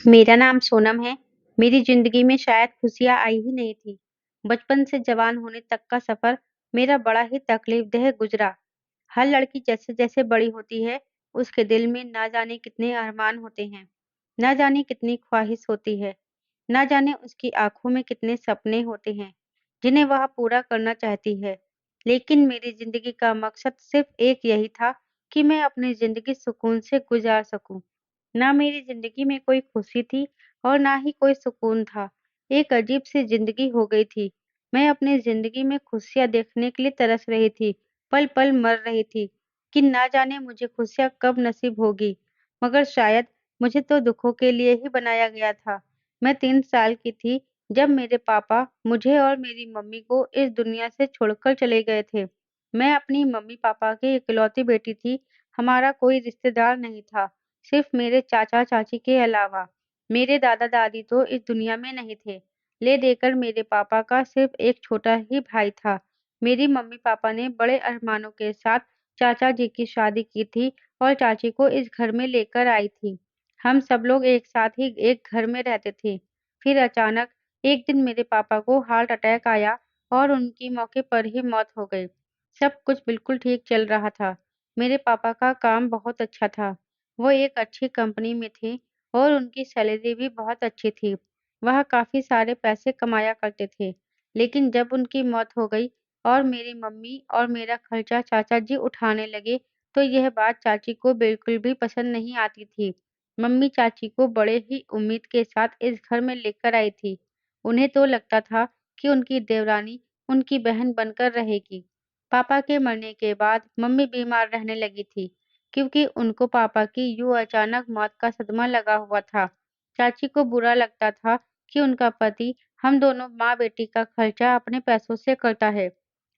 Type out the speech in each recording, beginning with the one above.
मेरा नाम सोनम है। मेरी ज़िंदगी में शायद खुशियाँ आई ही नहीं थी। बचपन से जवान होने तक का सफ़र मेरा बड़ा ही तकलीफ़देह गुज़रा। हर लड़की जैसे-जैसे बड़ी होती है, उसके दिल में ना जाने कितने अरमान होते हैं, ना जाने कितनी ख़्वाहिश होती है, ना जाने उसकी आँखों में कितने सपने होते हैं, जिन्हें वह पूरा करना चाहती है। लेकिन मेरी ज़िंदगी का मकसद सिर्फ़ एक यही था कि मैं अपनी ज़िंदगी सुकून से गुज़ार सकूँ। ना मेरी ज़िंदगी में कोई खुशी थी और ना ही कोई सुकून था। एक अजीब-सी ज़िंदगी हो गई थी। मैं अपनी ज़िंदगी में खुशियाँ देखने के लिए तरस रही थी, पल-पल मर रही थी कि ना जाने मुझे खुशियाँ कब नसीब होगी। मगर शायद मुझे तो दुखों के लिए ही बनाया गया था। मैं 3 साल की थी जब मेरे पापा मुझे और मेरी मम्मी को इस दुनिया से छोड़कर चले गए थे। मैं अपनी मम्मी-पापा की इकलौती बेटी थी, हमारा कोई रिश्तेदार नहीं था। सिर्फ मेरे चाचा-चाची के अलावा। मेरे दादा-दादी तो इस दुनिया में नहीं थे। ले देकर मेरे पापा का सिर्फ एक छोटा ही भाई था। मेरी मम्मी-पापा ने बड़े अरमानों के साथ चाचा जी की शादी की थी और चाची को इस घर में लेकर आई थी। हम सब लोग एक साथ ही एक घर में रहते थे। फिर अचानक एक दिन मेरे पापा को हार्ट अटैक आया और उनकी मौके पर ही मौत हो गई। सब कुछ बिल्कुल ठीक चल रहा था। मेरे पापा का काम बहुत अच्छा था। वो एक अच्छी कंपनी में थे और उनकी सैलरी भी बहुत अच्छी थी। वह काफ़ी सारे पैसे कमाया करते थे। लेकिन जब उनकी मौत हो गई और मेरी मम्मी और मेरा खर्चा चाचा जी उठाने लगे, तो यह बात चाची को बिल्कुल भी पसंद नहीं आती थी। मम्मी चाची को बड़े ही उम्मीद के साथ इस घर में लेकर आई थी। उन्हें तो लगता था कि उनकी देवरानी उनकी बहन बनकर रहेगी। पापा के मरने के बाद मम्मी बीमार रहने लगी थी। क्योंकि उनको पापा की यूँ अचानक मौत का सदमा लगा हुआ था। चाची को बुरा लगता था कि उनका पति हम दोनों माँ-बेटी का खर्चा अपने पैसों से करता है।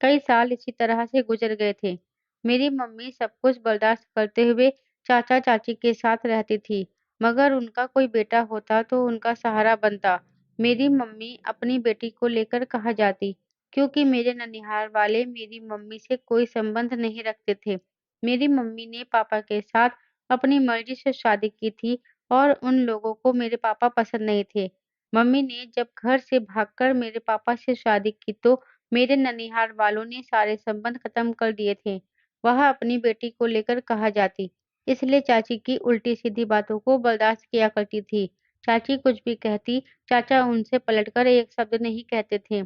कई साल इसी तरह से गुज़र गए थे। मेरी मम्मी सब कुछ बर्दाश्त करते हुए चाचा-चाची के साथ रहती थी, मगर उनका कोई बेटा होता तो उनका सहारा बनता। मेरी मम्मी अपनी बेटी को लेकर कहाँ जाती, क्योंकि मेरे ननिहाल वाले मेरी मम्मी से कोई संबंध नहीं रखते थे। मेरी मम्मी ने पापा के साथ अपनी मर्ज़ी से शादी की थी और उन लोगों को मेरे पापा पसंद नहीं थे। मम्मी ने जब घर से भागकर मेरे पापा से शादी की तो मेरे ननिहाल वालों ने सारे संबंध खत्म कर दिए थे। वह अपनी बेटी को लेकर कहाँ जाती, इसलिए चाची की उल्टी-सीधी बातों को बर्दाश्त किया करती थी। चाची कुछ भी कहती, चाचा उनसे पलटकर एक शब्द नहीं कहते थे।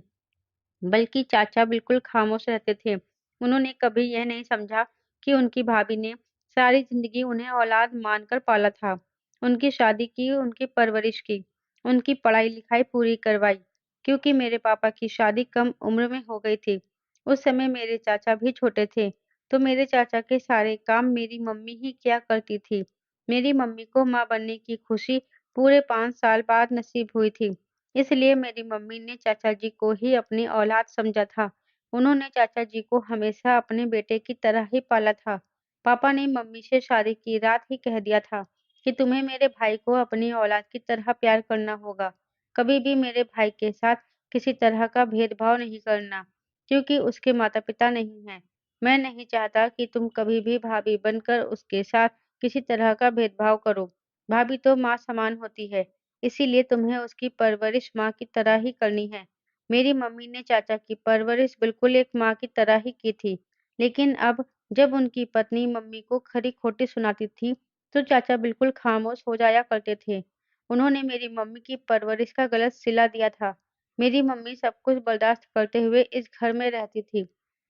बल्कि चाचा बिल्कुल खामोश रहते थे। उन्होंने कभी यह नहीं समझा कि उनकी भाभी ने सारी ज़िंदगी उन्हें औलाद मानकर पाला था। उनकी शादी की, उनकी परवरिश की, उनकी पढ़ाई-लिखाई पूरी करवाई। क्योंकि मेरे पापा की शादी कम उम्र में हो गई थी। उस समय मेरे चाचा भी छोटे थे, तो मेरे चाचा के सारे काम मेरी मम्मी ही किया करती थी। मेरी मम्मी को माँ बनने की खुशी पूरे 5 साल बाद नसीब हुई थी। इसलिए मेरी मम्मी ने चाचा जी को ही अपनी औलाद समझा था। उन्होंने चाचा जी को हमेशा अपने बेटे की तरह ही पाला था। पापा ने मम्मी से शादी की रात ही कह दिया था कि तुम्हें मेरे भाई को अपनी औलाद की तरह प्यार करना होगा। कभी भी मेरे भाई के साथ किसी तरह का भेदभाव नहीं करना, क्योंकि उसके माता-पिता नहीं हैं। मैं नहीं चाहता कि तुम कभी भी भाभी बनकर उसके साथ किसी तरह का भेदभाव करो। भाभी तो माँ समान होती है। इसीलिए तुम्हें उसकी परवरिश माँ की तरह ही करनी है। मेरी मम्मी ने चाचा की परवरिश बिल्कुल एक माँ की तरह ही की थी। लेकिन अब जब उनकी पत्नी मम्मी को खरी-खोटी सुनाती थी, तो चाचा बिल्कुल खामोश हो जाया करते थे। उन्होंने मेरी मम्मी की परवरिश का गलत सिला दिया था। मेरी मम्मी सब कुछ बर्दाश्त करते हुए इस घर में रहती थी।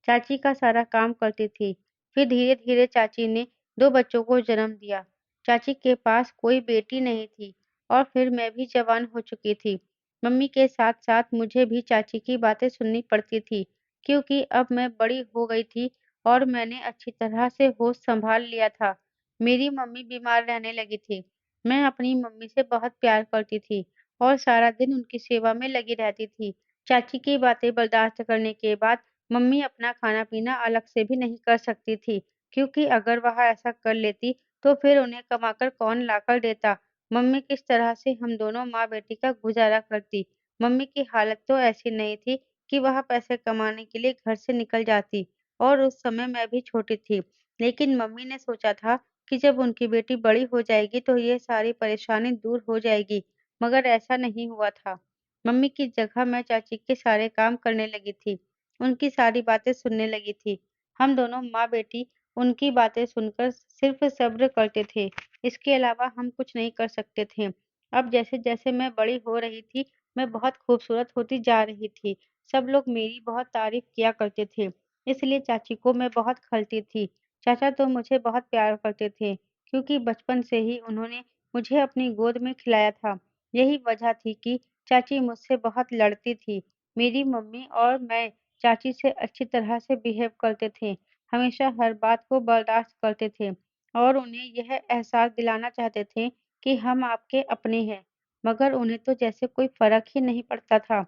चाची का सारा काम करती थी। फिर धीरे-धीरे चाची ने 2 बच्चों को जन्म दिया। चाची के पास कोई बेटी नहीं थी। और फिर मैं भी जवान हो चुकी थी। मम्मी के साथ-साथ मुझे भी चाची की बातें सुननी पड़ती थी, क्योंकि अब मैं बड़ी हो गई थी और मैंने अच्छी तरह से होश सँभाल लिया था। मेरी मम्मी बीमार रहने लगी थी। मैं अपनी मम्मी से बहुत प्यार करती थी और सारा दिन उनकी सेवा में लगी रहती थी। चाची की बातें बर्दाश्त करने के बाद मम्मी अपना खाना-पीना अलग से भी नहीं कर सकती थी, क्योंकि अगर वह ऐसा कर लेती, तो फिर उन्हें कमाकर कौन लाकर देता। मम्मी किस तरह से हम दोनों माँ-बेटी का गुज़ारा करती। मम्मी की हालत तो ऐसी नहीं थी कि वह पैसे कमाने के लिए घर से निकल जाती और उस समय मैं भी छोटी थी। लेकिन मम्मी ने सोचा था कि जब उनकी बेटी बड़ी हो जाएगी तो ये सारी परेशानी दूर हो जाएगी, मगर ऐसा नहीं हुआ था। मम्मी की जगह मैं चाची के सारे काम करने लगी थी, उनकी सारी बातें सुनने लगी थी। हम दोनों माँ-बेटी उनकी बातें सुनकर सिर्फ़ सब्र करते थे, इसके अलावा हम कुछ नहीं कर सकते थे। अब जैसे-जैसे मैं बड़ी हो रही थी, मैं बहुत खूबसूरत होती जा रही थी। सब लोग मेरी बहुत तारीफ़ किया करते थे, इसलिए चाची को मैं बहुत खलती थी। चाचा तो मुझे बहुत प्यार करते थे, क्योंकि बचपन से ही उन्होंने मुझे अपनी गोद में खिलाया था। यही वजह थी कि चाची मुझसे बहुत लड़ती थी। मेरी मम्मी और मैं चाची से अच्छी तरह से बिहेव करते थे, हमेशा हर बात को बर्दाश्त करते थे और उन्हें यह एहसास दिलाना चाहते थे कि हम आपके अपने हैं, मगर उन्हें तो जैसे कोई फ़र्क ही नहीं पड़ता था।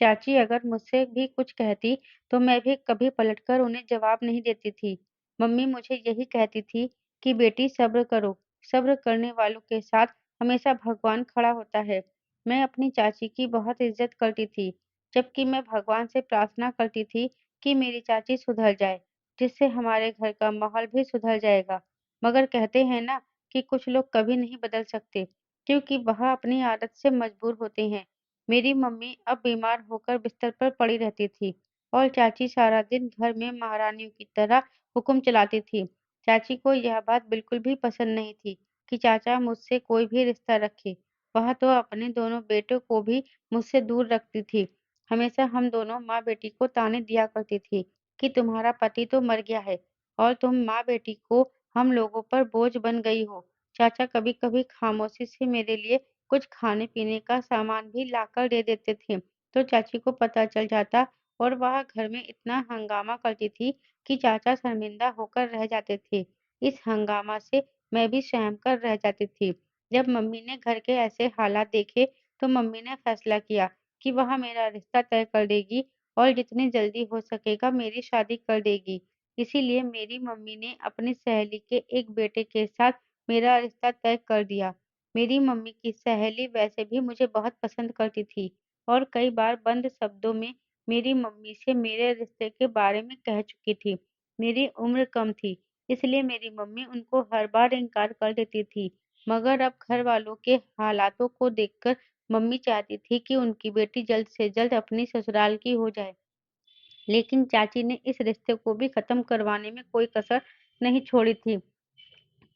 चाची अगर मुझसे भी कुछ कहती, तो मैं भी कभी पलटकर उन्हें जवाब नहीं देती थी। मम्मी मुझे यही कहती थी कि बेटी सब्र करो, सब्र करने वालों के साथ हमेशा भगवान खड़ा होता है। मैं अपनी चाची की बहुत इज़्ज़त करती थी, जबकि मैं भगवान से प्रार्थना करती थी कि मेरी चाची सुधर जाए, जिससे हमारे घर का माहौल भी सुधर जाएगा। मगर कहते हैं ना कि कुछ लोग कभी नहीं बदल सकते, क्योंकि वह अपनी आदत से मजबूर होते हैं। मेरी मम्मी अब बीमार होकर बिस्तर पर पड़ी रहती थी और चाची सारा दिन घर में महारानियों की तरह हुक्म चलाती थी। चाची को यह बात बिल्कुल भी पसंद नहीं थी कि चाचा मुझसे कोई भी रिश्ता रखे। वह तो अपने दोनों बेटों को भी मुझसे दूर रखती थी। हमेशा हम दोनों माँ-बेटी को ताने दिया करती थी कि तुम्हारा पति तो मर गया है और तुम माँ-बेटी को हम लोगों पर बोझ बन गई हो। चाचा कभी-कभी खामोशी से मेरे लिए कुछ खाने-पीने का सामान भी लाकर दे देते थे, तो चाची को पता चल जाता और वह घर में इतना हंगामा करती थी कि चाचा शर्मिंदा होकर रह जाते थे। इस हंगामा से मैं भी सहम कर रह जाती थी। जब मम्मी ने घर के ऐसे हालात देखे, तो मम्मी ने फैसला किया कि वह मेरा रिश्ता तय कर देगी और जितनी जल्दी हो सकेगा मेरी शादी कर देगी। इसीलिए मेरी मम्मी ने अपनी सहेली के एक बेटे के साथ मेरा रिश्ता तय कर दिया। मेरी मम्मी की सहेली वैसे भी मुझे बहुत पसंद करती थी और कई बार बंद शब्दों में मेरी मम्मी से मेरे रिश्ते के बारे में कह चुकी थी। मेरी उम्र कम थी, इसलिए मेरी मम्मी उनको हर बार इनकार कर देती थी। मगर अब घर वालों के हालातों को देखकर मम्मी चाहती थी कि उनकी बेटी जल्द से जल्द अपनी ससुराल की हो जाए। लेकिन चाची ने इस रिश्ते को भी खत्म करवाने में कोई कसर नहीं छोड़ी थी।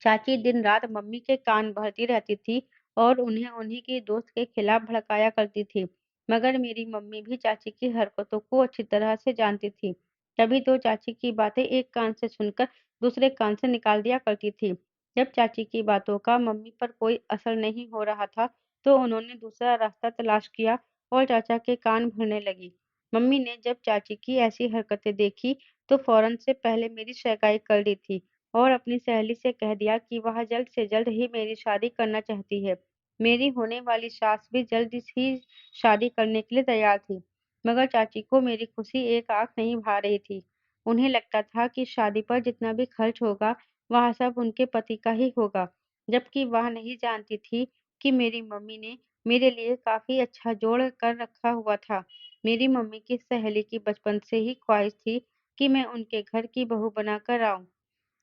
चाची दिन-रात मम्मी के कान भरती रहती थी और उन्हें उन्हीं की दोस्त के खिलाफ भड़काया करती थी। मगर मेरी मम्मी भी चाची की हरकतों को अच्छी तरह से जानती थी। तभी तो चाची की बातें एक कान से सुनकर दूसरे कान से निकाल दिया करती थी। जब चाची की बातों का मम्मी पर कोई असर नहीं हो रहा था, तो उन्होंने दूसरा रास्ता तलाश किया और चाचा के कान भरने लगी। मम्मी ने जब चाची की ऐसी हरकतें देखी, तो फ़ौरन से पहले मेरी शिकायत कर दी थी और अपनी सहेली से कह दिया कि वह जल्द से जल्द ही मेरी शादी करना चाहती है। मेरी होने वाली सास भी जल्द ही शादी करने के लिए तैयार थी, मगर चाची को मेरी खुशी एक आँख नहीं भा रही थी। उन्हें लगता था कि शादी पर जितना भी खर्च होगा, वह सब उनके पति का ही होगा, जबकि वह नहीं जानती थी कि मेरी मम्मी ने मेरे लिए काफ़ी अच्छा जोड़ कर रखा हुआ था। मेरी मम्मी की सहेली की बचपन से ही ख्वाहिश थी कि मैं उनके घर की बहू बनाकर आऊँ।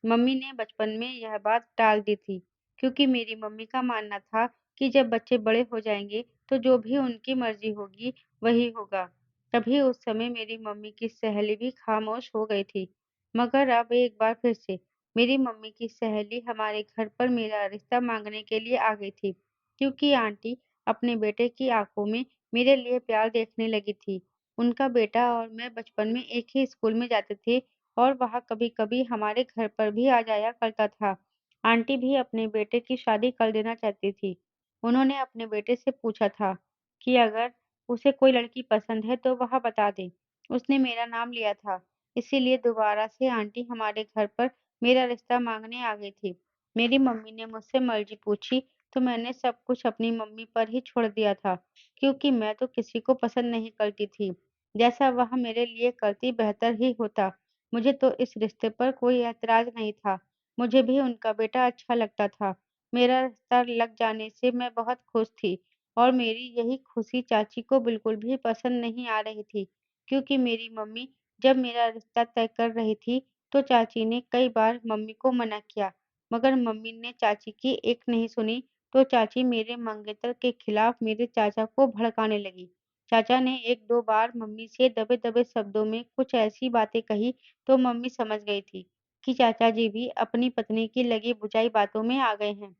मम्मी ने बचपन में यह बात टाल दी थी, क्योंकि मेरी मम्मी का मानना था कि जब बच्चे बड़े हो जाएँगे, तो जो भी उनकी मर्ज़ी होगी, वही होगा। तभी उस समय मेरी मम्मी की सहेली भी खामोश हो गई थी। मगर अब एक बार फिर से मेरी मम्मी की सहेली हमारे घर पर मेरा रिश्ता माँगने के लिए आ गई थी, क्योंकि आंटी अपने बेटे की आँखों में मेरे लिए प्यार देखने लगी थी। उनका बेटा और मैं बचपन में एक ही स्कूल में जाते थे और वह कभी-कभी हमारे घर पर भी आ जाया करता था। आंटी भी अपने बेटे की शादी कर देना चाहती थी। उन्होंने अपने बेटे से पूछा था कि अगर उसे कोई लड़की पसंद है तो वह बता दे। उसने मेरा नाम लिया था, इसीलिए दोबारा से आंटी हमारे घर पर मेरा रिश्ता माँगने आ गई थी। मेरी मम्मी ने मुझसे मर्ज़ी पूछी तो मैंने सब कुछ अपनी मम्मी पर ही छोड़ दिया था, क्योंकि मैं तो किसी को पसंद नहीं करती थी। जैसा वह मेरे लिए करती बेहतर ही होता। मुझे तो इस रिश्ते पर कोई ऐतराज़ नहीं था। मुझे भी उनका बेटा अच्छा लगता था। मेरा रिश्ता लग जाने से मैं बहुत खुश थी और मेरी यही खुशी चाची को बिल्कुल भी पसंद नहीं आ रही थी, क्योंकि मेरी मम्मी जब मेरा रिश्ता तय कर रही थी, तो चाची ने कई बार मम्मी को मना किया, मगर मम्मी ने चाची की एक नहीं सुनी, तो चाची मेरे मंगेतर के खिलाफ मेरे चाचा को भड़काने लगी। चाचा ने 1-2 बार मम्मी से दबे-दबे शब्दों में कुछ ऐसी बातें कही, तो मम्मी समझ गई थी कि चाचा जी भी अपनी पत्नी की लगी-बुझाई बातों में आ गए हैं।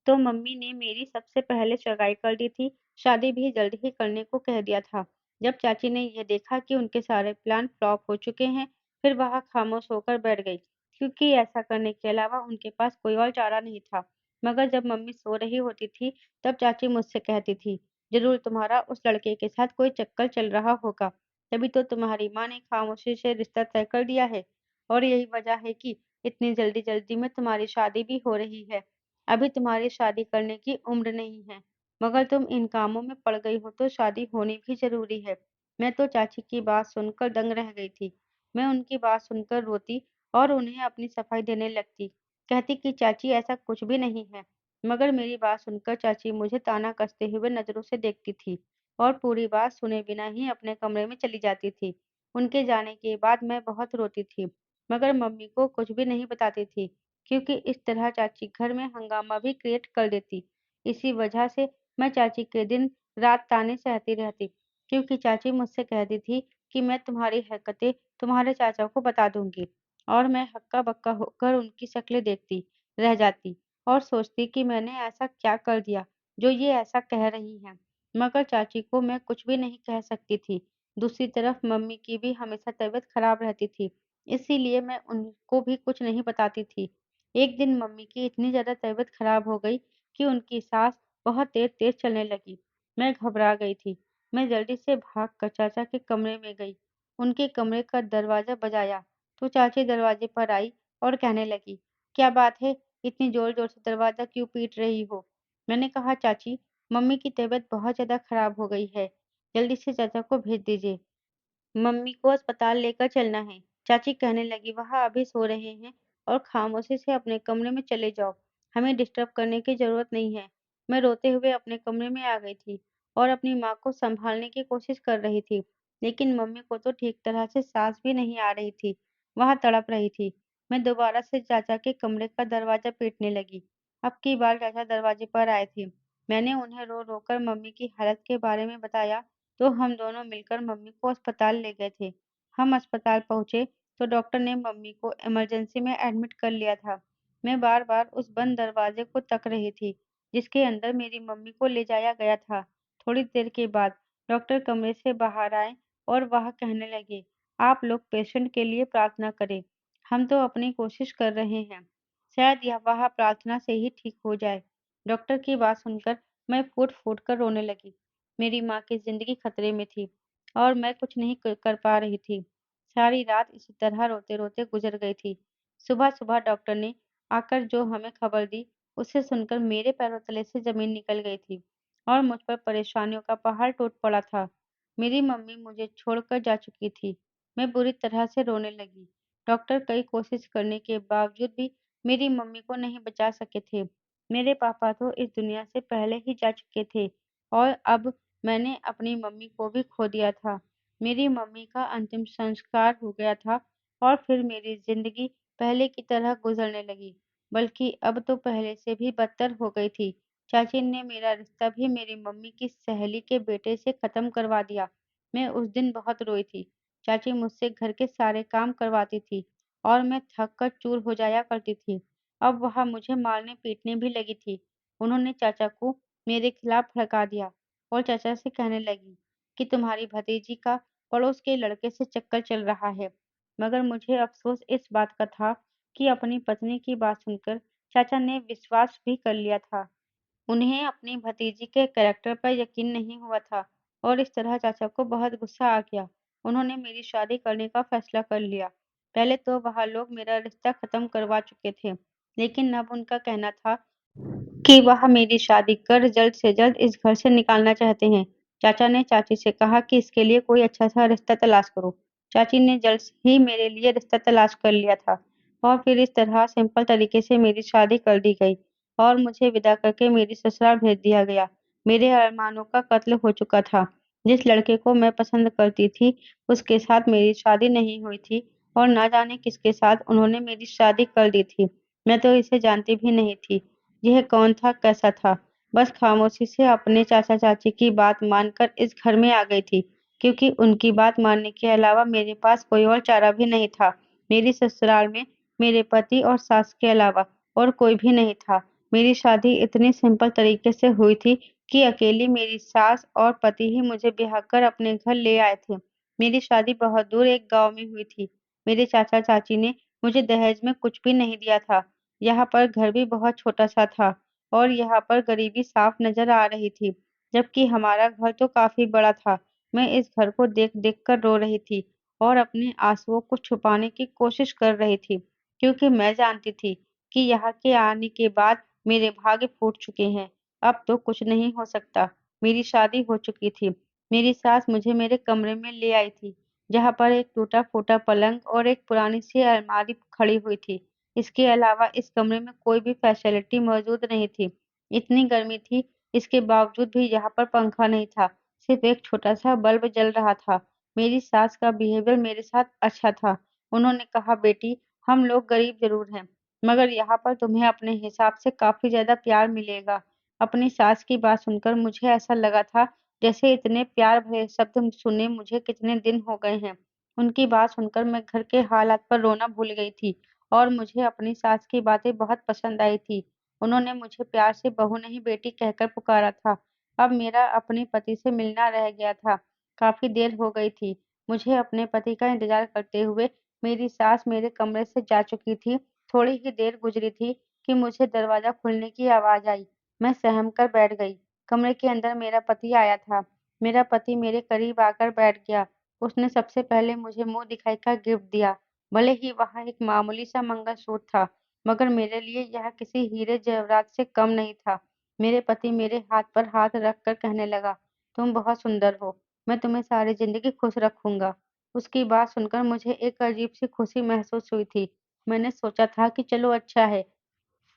तो मम्मी ने मेरी सबसे पहले सगाई कर दी थी, शादी भी जल्द ही करने को कह दिया था। जब चाची ने यह देखा कि उनके सारे प्लान फ्लॉप हो चुके हैं, फिर वह खामोश होकर बैठ गई, क्योंकि ऐसा करने के अलावा उनके पास कोई और चारा नहीं था। मगर जब मम्मी सो रही होती थी, तब चाची मुझसे कहती थी, "ज़रूर तुम्हारा उस लड़के के साथ कोई चक्कर चल रहा होगा, तभी तो तुम्हारी माँ ने खामोशी से रिश्ता तय कर दिया है, और यही वजह है कि इतनी जल्दी-जल्दी में तुम्हारी शादी भी हो रही है। अभी तुम्हारी शादी करने की उम्र नहीं है, मगर तुम इन कामों में पड़ गई हो तो शादी होनी भी ज़रूरी है।" मैं तो चाची की बात सुनकर दंग रह गई थी। मैं उनकी बात सुनकर रोती और उन्हें अपनी सफाई देने लगती। कहती कि चाची ऐसा कुछ भी नहीं है। मगर मेरी बात सुनकर चाची मुझे ताना कसते हुए नज़रों से देखती थी और पूरी बात सुने बिना ही अपने कमरे में चली जाती थी। उनके जाने के बाद मैं बहुत रोती थी, मगर मम्मी को कुछ भी नहीं बताती थी, क्योंकि इस तरह चाची घर में हंगामा भी क्रिएट कर देती। इसी वजह से मैं चाची के दिन-रात ताने सहती रहती, क्योंकि चाची मुझसे कहती थी कि मैं तुम्हारी हरकतें तुम्हारे चाचा को बता दूँगी, और मैं हक्का-बक्का होकर उनकी शक्लें देखती रह जाती और सोचती कि मैंने ऐसा क्या कर दिया, जो ये ऐसा कह रही हैं। मगर चाची को मैं कुछ भी नहीं कह सकती थी। दूसरी तरफ मम्मी की भी हमेशा तबीयत खराब रहती थी, इसीलिए मैं उनको भी कुछ नहीं बताती थी। एक दिन मम्मी की इतनी ज़्यादा तबीयत खराब हो गई कि उनकी साँस बहुत तेज़-तेज़ चलने लगी। मैं घबरा गई थी। मैं जल्दी से भागकर चाचा के कमरे में गई। उनके कमरे का दरवाज़ा बजाया, तो चाची दरवाजे पर आई और कहने लगी, "क्या बात है? इतनी ज़ोर-ज़ोर से दरवाज़ा क्यों पीट रही हो?" मैंने कहा, "चाची, मम्मी की तबीयत बहुत ज़्यादा खराब हो गई है। जल्दी से चाचा को भेज दीजिए। मम्मी को अस्पताल लेकर चलना है।" चाची कहने लगी, "वह अभी सो रहे हैं और खामोशी से अपने कमरे में चले जाओ। हमें डिस्टर्ब करने की ज़रूरत नहीं है।" मैं रोते हुए अपने कमरे में आ गई थी और अपनी माँ को सँभालने की कोशिश कर रही थी, लेकिन मम्मी को तो ठीक तरह से साँस भी नहीं आ रही थी। वह तड़प रही थी। मैं दोबारा से चाचा के कमरे का दरवाज़ा पीटने लगी। अब की बार चाचा दरवाजे पर आए थे। मैंने उन्हें रो-रो कर मम्मी की हालत के बारे में बताया, तो हम दोनों मिलकर मम्मी को अस्पताल ले गए थे। हम अस्पताल पहुँचे तो डॉक्टर ने मम्मी को इमरजेंसी में एडमिट कर लिया था। मैं बार-बार उस बंद दरवाजे को तक रही थी, जिसके अंदर मेरी मम्मी को ले जाया गया था। थोड़ी देर के बाद डॉक्टर कमरे से बाहर आए और वह कहने लगे, "आप लोग पेशेंट के लिए प्रार्थना करें। हम तो अपनी कोशिश कर रहे हैं। शायद यह वह प्रार्थना से ही ठीक हो जाए।" डॉक्टर की बात सुनकर मैं फूट-फूट कर रोने लगी। मेरी माँ की ज़िंदगी खतरे में थी और मैं कुछ नहीं कर पा रही थी। सारी रात इसी तरह रोते-रोते गुज़र गई थी। सुबह-सुबह डॉक्टर ने आकर जो हमें खबर दी, उसे सुनकर मेरे पैरों तले से ज़मीन निकल गई थी और मुझ पर परेशानियों का पहाड़ टूट पड़ा था। मेरी मम्मी मुझे छोड़कर जा चुकी थी। मैं बुरी तरह से रोने लगी। डॉक्टर कई कोशिश करने के बावजूद भी मेरी मम्मी को नहीं बचा सके थे। मेरे पापा तो इस दुनिया से पहले ही जा चुके थे और अब मैंने अपनी मम्मी को भी खो दिया था। मेरी मम्मी का अंतिम संस्कार हो गया था और फिर मेरी ज़िंदगी पहले की तरह गुज़रने लगी, बल्कि अब तो पहले से भी बदतर हो गई थी। चाची ने मेरा रिश्ता भी मेरी मम्मी की सहेली के बेटे से ख़त्म करवा दिया। मैं उस दिन बहुत रोई थी। चाची मुझसे घर के सारे काम करवाती थी और मैं थक कर चूर हो जाया करती थी। अब वह मुझे मारने-पीटने भी लगी थी। उन्होंने चाचा को मेरे खिलाफ भड़का दिया और चाचा से कहने लगी कि तुम्हारी भतीजी का पड़ोस के लड़के से चक्कर चल रहा है। मगर मुझे अफ़सोस इस बात का था कि अपनी पत्नी की बात सुनकर चाचा ने विश्वास भी कर लिया था। उन्हें अपनी भतीजी के करैक्टर पर यकीन नहीं हुआ था और इस तरह चाचा को बहुत गुस्सा आ गया। उन्होंने मेरी शादी करने का फैसला कर लिया। पहले तो वह लोग मेरा रिश्ता ख़त्म करवा चुके थे, लेकिन अब उनका कहना था कि वह मेरी शादी कर जल्द से जल्द इस घर से निकालना चाहते हैं। चाचा ने चाची से कहा कि इसके लिए कोई अच्छा-सा रिश्ता तलाश करो। चाची ने जल्द ही मेरे लिए रिश्ता तलाश कर लिया था और फिर इस तरह सिंपल तरीके से मेरी शादी कर दी गई और मुझे विदा करके मेरी ससुराल भेज दिया गया। मेरे अरमानों का कत्ल हो चुका था। जिस लड़के को मैं पसंद करती थी, उसके साथ मेरी शादी नहीं हुई थी और ना जाने किसके साथ उन्होंने मेरी शादी कर दी थी। मैं तो इसे जानती भी नहीं थी। यह कौन था, कैसा था? बस खामोशी से अपने चाचा-चाची की बात मानकर इस घर में आ गई थी, क्योंकि उनकी बात मानने के अलावा मेरे पास कोई और चारा भी नहीं था। मेरी ससुराल में मेरे पति और सास के अलावा और कोई भी नहीं था। मेरी शादी इतनी सिंपल तरीके से हुई थी कि अकेली मेरी सास और पति ही मुझे ब्याह कर अपने घर ले आए थे। मेरी शादी बहुत दूर एक गाँव में हुई थी। मेरे चाचा-चाची ने मुझे दहेज में कुछ भी नहीं दिया था। यहाँ पर घर भी बहुत छोटा-सा था और यहाँ पर गरीबी साफ नज़र आ रही थी, जबकि हमारा घर तो काफ़ी बड़ा था। मैं इस घर को देख-देख कर रो रही थी और अपने आँसुओं को छुपाने की कोशिश कर रही थी, क्योंकि मैं जानती थी कि यहाँ के आने के बाद मेरे भाग्य फूट चुके हैं। अब तो कुछ नहीं हो सकता। मेरी शादी हो चुकी थी। मेरी सास मुझे मेरे कमरे में ले आई थी, जहाँ पर एक टूटा-फूटा पलंग और एक पुरानी-सी अलमारी खड़ी हुई थी। इसके अलावा इस कमरे में कोई भी फैसिलिटी मौजूद नहीं थी। इतनी गर्मी थी, इसके बावजूद भी यहाँ पर पंखा नहीं था, सिर्फ़ एक छोटा-सा बल्ब जल रहा था। मेरी सास का बिहेवियर मेरे साथ अच्छा था। उन्होंने कहा, "बेटी, हम लोग गरीब ज़रूर हैं, मगर यहाँ पर तुम्हें अपने हिसाब से काफ़ी ज़्यादा प्यार मिलेगा।" अपनी सास की बात सुनकर मुझे ऐसा लगा था, जैसे इतने प्यार भरे शब्द सुने मुझे कितने दिन हो गए हैं। उनकी बात सुनकर मैं घर के हालात पर रोना भूल गई थी। और मुझे अपनी सास की बातें बहुत पसंद आई थी। उन्होंने मुझे प्यार से बहू नहीं बेटी कहकर पुकारा था। अब मेरा अपने पति से मिलना रह गया था। काफ़ी देर हो गई थी। मुझे अपने पति का इंतज़ार करते हुए मेरी सास मेरे कमरे से जा चुकी थी। थोड़ी ही देर गुज़री थी कि मुझे दरवाज़ा खुलने की आवाज़ आई। मैं सहम कर बैठ गई। कमरे के अंदर मेरा पति आया था। मेरा पति मेरे करीब आकर बैठ गया। उसने सबसे पहले मुझे मुँह दिखाई का गिफ्ट दिया। भले ही वहाँ एक मामूली-सा मंगलसूत्र था, मगर मेरे लिए यह किसी हीरे जेवरात से कम नहीं था। मेरे पति मेरे हाथ पर हाथ रखकर कहने लगा, "तुम बहुत सुंदर हो, मैं तुम्हें सारी ज़िंदगी खुश रखूँगा।" उसकी बात सुनकर मुझे एक अजीब-सी खुशी महसूस हुई थी। मैंने सोचा था कि चलो अच्छा है,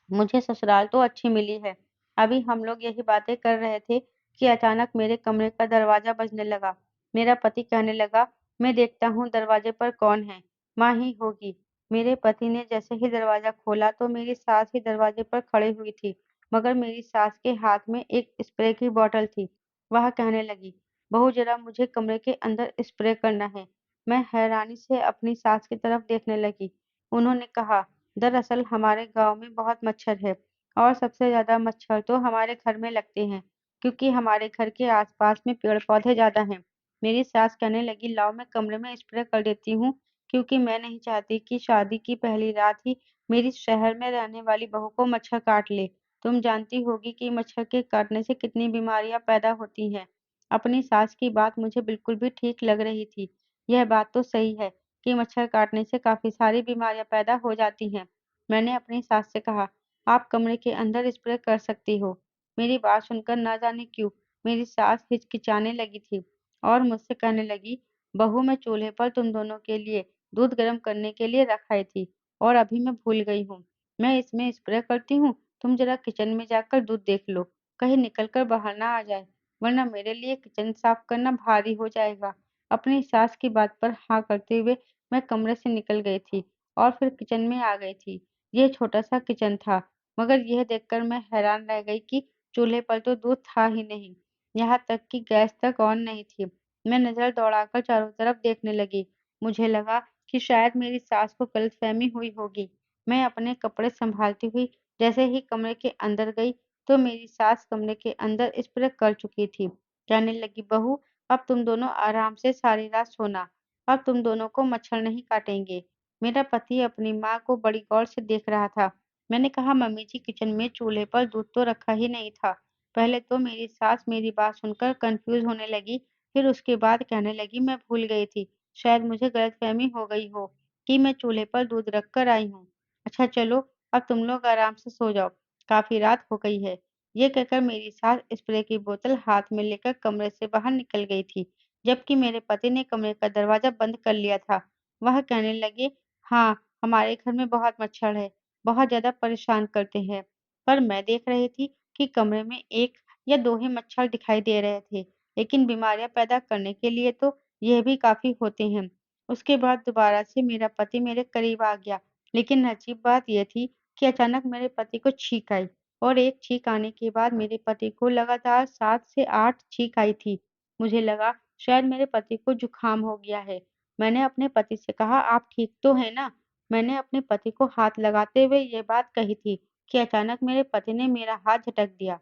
मुझे ससुराल तो अच्छी मिली है। अभी हम लोग यही बातें कर रहे थे कि अचानक मेरे कमरे का दरवाज़ा बजने लगा। मेरा पति कहने लगा, "मैं देखता हूँ दरवाज़े पर कौन है? माँ ही होगी।" मेरे पति ने जैसे ही दरवाज़ा खोला तो मेरी सास ही दरवाज़े पर खड़ी हुई थी, मगर मेरी सास के हाथ में एक स्प्रे की बॉटल थी। वह कहने लगी, "बहू ज़रा मुझे कमरे के अंदर स्प्रे करना है।" मैं हैरानी से अपनी सास की तरफ देखने लगी। उन्होंने कहा, दरअसल हमारे गाँव में बहुत मच्छर है और सबसे ज़्यादा मच्छर तो हमारे घर में लगते हैं, क्योंकि हमारे घर के आस-पास में पेड़-पौधे ज़्यादा हैं। मेरी सास कहने लगी, लाओ मैं कमरे में स्प्रे कर देती हूँ, क्योंकि मैं नहीं चाहती कि शादी की पहली रात ही मेरी शहर में रहने वाली बहू को मच्छर काट ले। तुम जानती होगी कि मच्छर के काटने से कितनी बीमारियाँ पैदा होती हैं। अपनी सास की बात मुझे बिल्कुल भी ठीक लग रही थी। यह बात तो सही है कि मच्छर काटने से काफ़ी सारी बीमारियाँ पैदा हो जाती हैं। मैंने अपनी सास से कहा, "आप कमरे के अंदर स्प्रे कर सकती हो।" मेरी बात सुनकर ना जाने क्यों मेरी सास हिचकिचाने लगी थी और मुझसे कहने लगी, "बहू मैं चूल्हे पर तुम दोनों के लिए दूध गर्म करने के लिए रख आई थी और अभी मैं भूल गई हूँ। मैं इसमें स्प्रे करती हूँ, तुम ज़रा किचन में जाकर दूध देख लो, कहीं निकल कर बाहर ना आ जाए, वरना मेरे लिए किचन साफ करना भारी हो जाएगा।" अपनी सास की बात पर हाँ करते हुए मैं कमरे से निकल गई थी और फिर किचन में आ गई थी। यह छोटा-सा किचन था, मगर यह देखकर मैं हैरान रह गई कि चूल्हे पर तो दूध था ही नहीं, यहाँ तक कि गैस तक ऑन नहीं थी। मैं नज़र दौड़ाकर चारों तरफ देखने लगी। मुझे लगा कि शायद मेरी सास को गलतफ़हमी हुई होगी। मैं अपने कपड़े सँभालती हुई जैसे ही कमरे के अंदर गई, तो मेरी सास कमरे के अंदर स्प्रे कर चुकी थी। कहने लगी, "बहू, अब तुम दोनों आराम से सारी रात सोना। अब तुम दोनों को मच्छर नहीं काटेंगे।" मेरा पति अपनी माँ को बड़ी गौर से देख रहा था। मैंने कहा, "मम्मी जी, किचन में चूल्हे पर दूध तो रखा ही नहीं था।" पहले तो मेरी सास मेरी बात सुनकर कन्फ्यूज़ होने लगी, फिर उसके बाद कहने लगी, "मैं भूल गई थी। शायद मुझे गलतफ़हमी हो गई हो कि मैं चूल्हे पर दूध रख कर आई हूँ। अच्छा चलो, अब तुम लोग आराम से सो जाओ, काफ़ी रात हो गई है।" ये कहकर मेरी सास स्प्रे की बोतल हाथ में लेकर कमरे से बाहर निकल गई थी, जबकि मेरे पति ने कमरे का दरवाज़ा बंद कर लिया था। वह कहने लगे, "हाँ, हमारे घर में बहुत मच्छर है, बहुत ज़्यादा परेशान करते हैं।" पर मैं देख रही थी कि कमरे में 1 या 2 ही मच्छर दिखाई दे रहे थे, लेकिन बीमारियाँ पैदा करने के लिए तो यह भी काफ़ी होते हैं। उसके बाद दोबारा से मेरा पति मेरे करीब आ गया, लेकिन अजीब बात ये थी कि अचानक मेरे पति को छींक आई और एक छींक आने के बाद मेरे पति को लगातार 7 से 8 छींक आई थी। मुझे लगा शायद मेरे पति को जुकाम हो गया है। मैंने अपने पति से कहा, "आप ठीक तो हैं ना?" मैंने अपने पति को हाथ लगाते हुए ये बात कही थी कि अचानक मेरे पति ने मेरा हाथ झटक दिया।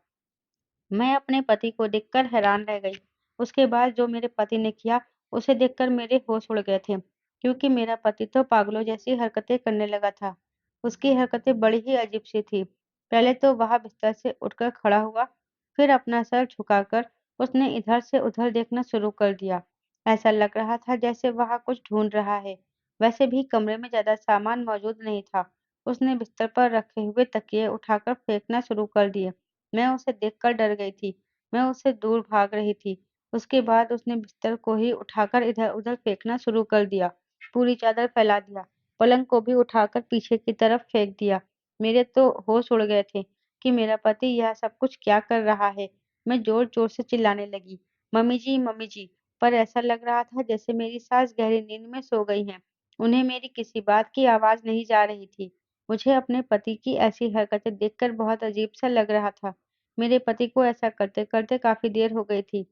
मैं अपने पति को देखकर हैरान रह गई। उसके बाद जो मेरे पति ने किया, उसे देखकर मेरे होश उड़ गए थे, क्योंकि मेरा पति तो पागलों जैसी हरकतें करने लगा था। उसकी हरकतें बड़ी ही अजीब-सी थी। पहले तो वह बिस्तर से उठकर खड़ा हुआ, फिर अपना सर झुकाकर उसने इधर से उधर देखना शुरू कर दिया। ऐसा लग रहा था जैसे वह कुछ ढूंढ रहा है। वैसे भी कमरे में ज़्यादा सामान मौजूद नहीं था। उसने बिस्तर पर रखे हुए तकिए उठाकर फेंकना शुरू कर दिए। मैं उसे देखकर डर गई थी। मैं उससे दूर भाग रही थी। उसके बाद उसने बिस्तर को ही उठाकर इधर-उधर फेंकना शुरू कर दिया। पूरी चादर फैला दिया। पलंग को भी उठाकर पीछे की तरफ फेंक दिया। मेरे तो होश उड़ गए थे कि मेरा पति यह सब कुछ क्या कर रहा है। मैं ज़ोर-ज़ोर से चिल्लाने लगी, "मम्मी जी, मम्मी जी!" पर ऐसा लग रहा था जैसे मेरी सास गहरी नींद में सो गई हैं। उन्हें मेरी किसी बात की आवाज़ नहीं जा रही थी। मुझे अपने पति की ऐसी हरकतें देखकर बहुत अजीब-सा लग रहा था। मेरे पति को ऐसा करते-करते काफ़ी देर हो गई थी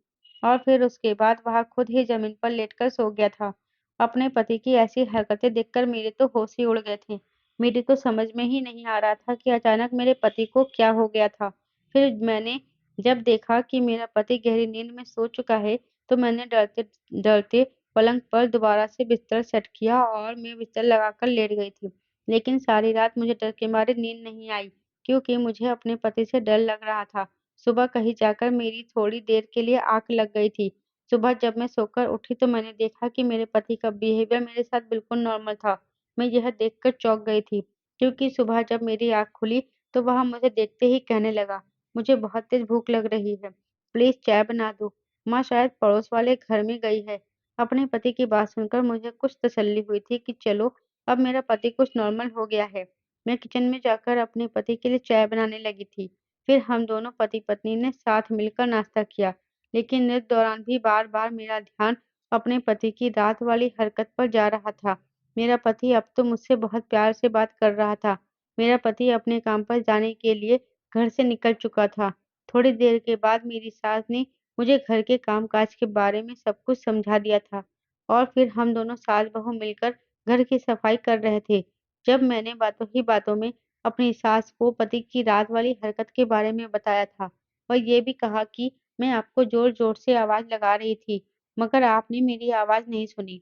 और फिर उसके बाद वह खुद ही ज़मीन पर लेटकर सो गया था। अपने पति की ऐसी हरकतें देखकर मेरे तो होश ही उड़ गए थे। मेरी तो समझ में ही नहीं आ रहा था कि अचानक मेरे पति को क्या हो गया था। फिर मैंने जब देखा कि मेरा पति गहरी नींद में सो चुका है, तो मैंने डरते-डरते पलंग पर दोबारा से बिस्तर सेट किया और मैं बिस्तर लगाकर लेट गई थी। लेकिन सारी रात मुझे डर के मारे नींद नहीं आई, क्योंकि मुझे अपने पति से डर लग रहा था। सुबह कहीं जाकर मेरी थोड़ी देर के लिए आँख लग गई थी। सुबह जब मैं सोकर उठी तो मैंने देखा कि मेरे पति का बिहेवियर मेरे साथ बिल्कुल नॉर्मल था। मैं यह देखकर चौंक गई थी, क्योंकि सुबह जब मेरी आँख खुली तो वह मुझे देखते ही कहने लगा, "मुझे बहुत तेज़ भूख लग रही है, प्लीज़ चाय बना दो। माँ शायद पड़ोस वाले घर में गई है।" अपने पति की बात सुनकर मुझे कुछ तसल्ली हुई थी कि चलो, अब मेरा पति कुछ नॉर्मल हो गया है। मैं किचन में जाकर अपने पति के लिए चाय बनाने लगी थी। फिर हम दोनों पति-पत्नी ने साथ मिलकर नाश्ता किया, लेकिन इस दौरान भी बार-बार मेरा ध्यान अपने पति की रात वाली हरकत पर जा रहा था। मेरा पति अब तो मुझसे बहुत प्यार से बात कर रहा था। मेरा पति अपने काम पर जाने के लिए घर से निकल चुका था। थोड़ी देर के बाद मेरी सास ने मुझे घर के काम-काज के बारे में सब कुछ समझा दिया था और फिर हम दोनों सास-बहू मिलकर घर की सफाई कर रहे थे। जब मैंने बातों ही बातों में अपनी सास को पति की रात वाली हरकत के बारे में बताया था और ये भी कहा कि मैं आपको ज़ोर-ज़ोर से आवाज़ लगा रही थी, मगर आपने मेरी आवाज़ नहीं सुनी।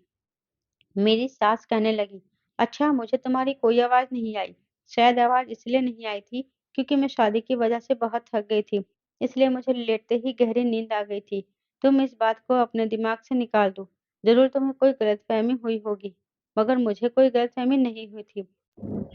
मेरी सास कहने लगी, "अच्छा, मुझे तुम्हारी कोई आवाज़ नहीं आई। शायद आवाज़ इसलिए नहीं आई थी क्योंकि मैं शादी की वजह से बहुत थक गई थी, इसलिए मुझे लेटते ही गहरी नींद आ गई थी। तुम इस बात को अपने दिमाग से निकाल दो। ज़रूर तुम्हें कोई गलतफ़हमी हुई होगी, मगर मुझे कोई गलतफ़हमी नहीं हुई थी।